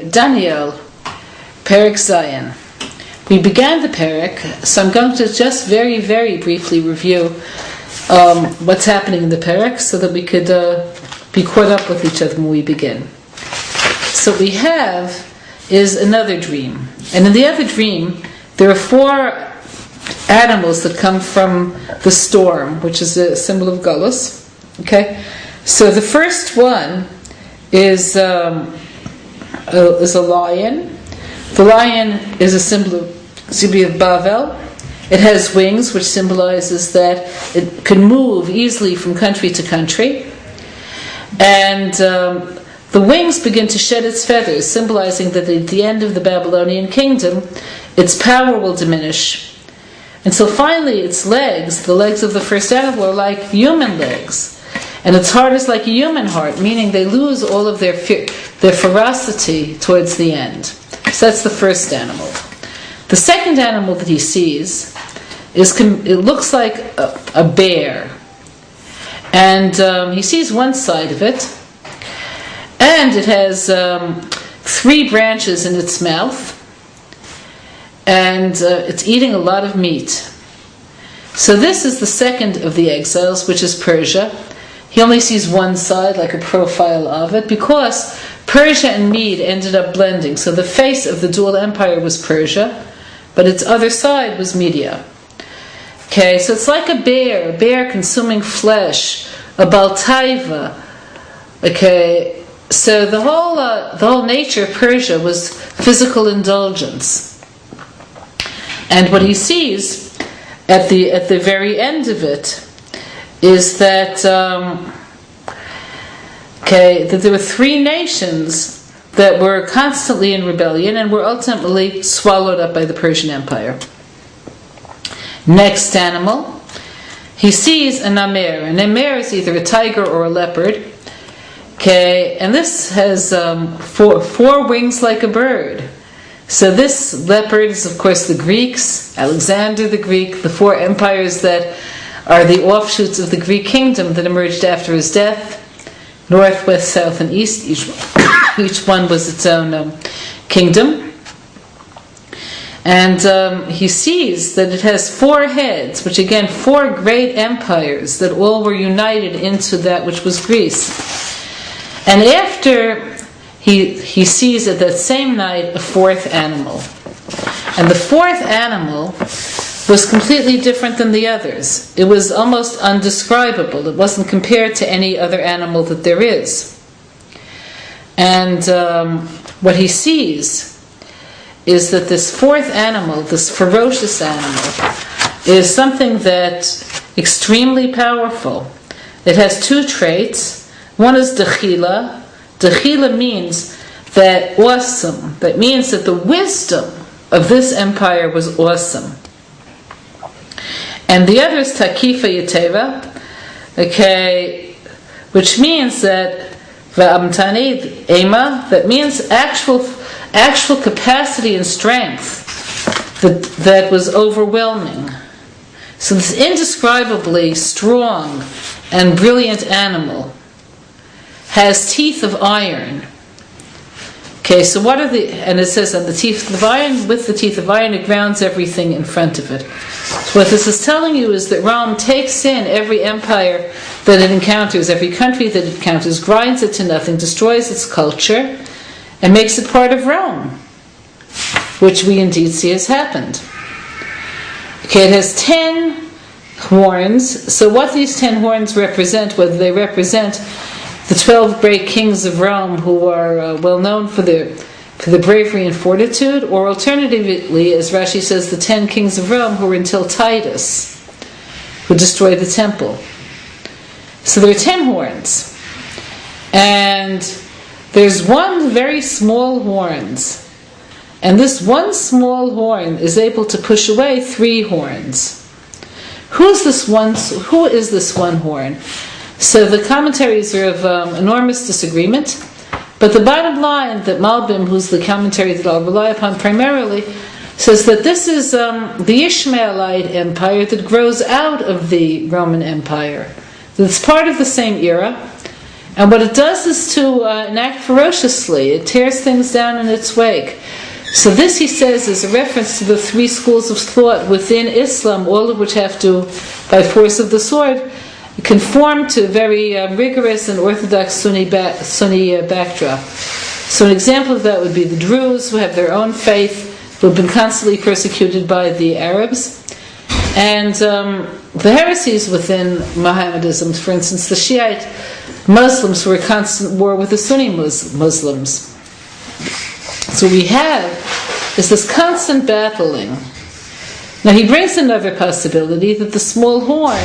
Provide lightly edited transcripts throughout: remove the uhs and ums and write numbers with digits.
Daniel, Perek Zion. We began the Perek, so I'm going to just very, very briefly review what's happening in the Perek so that we could be caught up with each other when we begin. So what we have is another dream. And in the other dream, there are four animals that come from the storm, which is a symbol of Galus. Okay? So the first one is a lion. The lion is a symbol of Bavel. It has wings, which symbolizes that it can move easily from country to country. And the wings begin to shed its feathers, symbolizing that at the end of the Babylonian kingdom, its power will diminish. And so finally its legs, the legs of the first animal, are like human legs. And its heart is like a human heart, meaning they lose all of their ferocity towards the end. So that's the first animal. The second animal that he sees it looks like a bear. And he sees one side of it, and it has 3 branches in its mouth, and it's eating a lot of meat. So this is the second of the exiles, which is Persia. He only sees one side, like a profile of it, because Persia and Mede ended up blending. So the face of the dual empire was Persia, but its other side was Media. Okay, so it's like a bear consuming flesh, a Baltaiva. Okay, so the whole nature of Persia was physical indulgence. And what he sees at the very end of it is that that there were 3 nations that were constantly in rebellion and were ultimately swallowed up by the Persian Empire. Next animal, he sees a namer. A namer is either a tiger or a leopard. Okay, and this has 4 wings like a bird. So this leopard is, of course, the Greeks, Alexander the Greek, the 4 empires that are the offshoots of the Greek kingdom that emerged after his death. North, west, south, and east. Each one was its own kingdom. And he sees that it has 4 heads, which again, 4 great empires that all were united into that which was Greece. And after he sees at that same night a 4th animal. And the 4th animal was completely different than the others. It was almost undescribable. It wasn't compared to any other animal that there is. And what he sees is that this 4th animal, this ferocious animal, is something that's extremely powerful. It has 2 traits. One is Dechila. Dechila means that awesome. That means that the wisdom of this empire was awesome. And the other is Takifa Yeteva, okay, which means that V'amtani Ema, that means actual capacity and strength that was overwhelming. So this indescribably strong and brilliant animal has teeth of iron. Okay, so and it says on the teeth of iron, with the teeth of iron, it grounds everything in front of it. So what this is telling you is that Rome takes in every empire that it encounters, every country that it encounters, grinds it to nothing, destroys its culture, and makes it part of Rome, which we indeed see has happened. Okay, it has 10 horns. So what these 10 horns represent, whether they represent the 12 great kings of Rome who are well known for the bravery and fortitude, or alternatively, as Rashi says, the 10 kings of Rome who were until Titus, who destroyed the temple. So there are 10 horns. And there's one very small horn. And this one small horn is able to push away 3 horns. Who is this one horn? So the commentaries are of enormous disagreement, but the bottom line that Malbim, who's the commentary that I'll rely upon primarily, says that this is the Ishmaelite empire that grows out of the Roman Empire. It's part of the same era, And what it does is to enact ferociously. It tears things down in its wake. So this, he says, is a reference to the three schools of thought within Islam, all of which have to, by force of the sword, conform to a very rigorous and orthodox Sunni backdrop. So an example of that would be the Druze, who have their own faith, who have been constantly persecuted by the Arabs. And the heresies within Mohammedism, for instance, the Shiite Muslims were in constant war with the Sunni Muslims. So we have is this constant battling. Now he brings another possibility that the small horn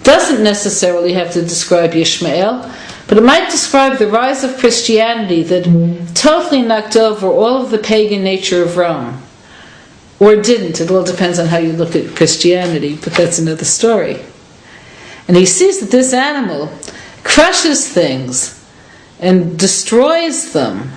doesn't necessarily have to describe Ishmael, but it might describe the rise of Christianity that totally knocked over all of the pagan nature of Rome. Or didn't. It all depends on how you look at Christianity, but that's another story. And he sees that this animal crushes things and destroys them